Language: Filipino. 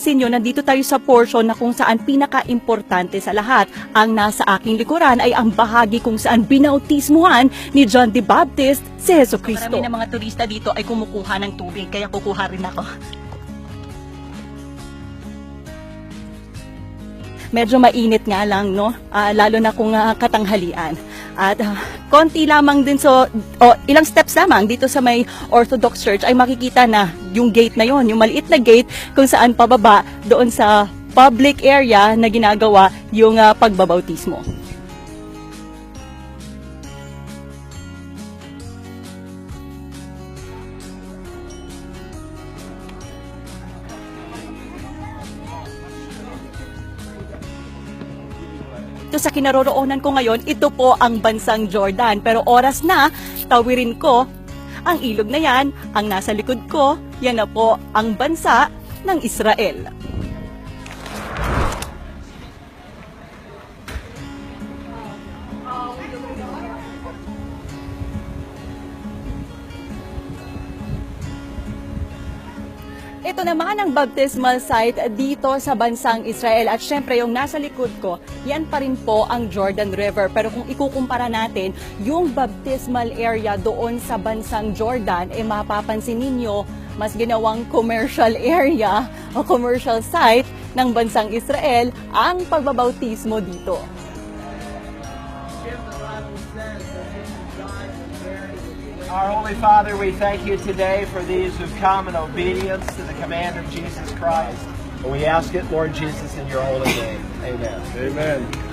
mapapansin nyo, nandito tayo sa portion na kung saan pinaka-importante sa lahat. Ang nasa aking likuran ay ang bahagi kung saan binautismuhan ni John the Baptist si Jesucristo. Marami ng mga turista dito ay kumukuha ng tubig, kaya kukuha rin ako. Medyo mainit nga lang, no? Lalo na kung katanghalian. At konti lamang din, ilang steps lamang dito sa may Orthodox Church ay makikita na yung gate na yon, yung maliit na gate kung saan pababa doon sa public area na ginagawa yung pagbabautismo. Ito sa kinaroroonan ko ngayon, ito po ang bansang Jordan. Pero oras na, tawirin ko ang ilog na yan, ang nasa likod ko, yan na po ang bansa ng Israel. Ito naman ang baptismal site dito sa bansang Israel at syempre yung nasa likod ko, yan pa rin po ang Jordan River. Pero kung ikukumpara natin yung baptismal area doon sa bansang Jordan, mapapansin ninyo mas ginawang commercial area o commercial site ng bansang Israel ang pagbabautismo dito. Our Holy Father, we thank you today for these who've come in obedience to the command of Jesus Christ. And we ask it, Lord Jesus, in your holy name. Amen. Amen.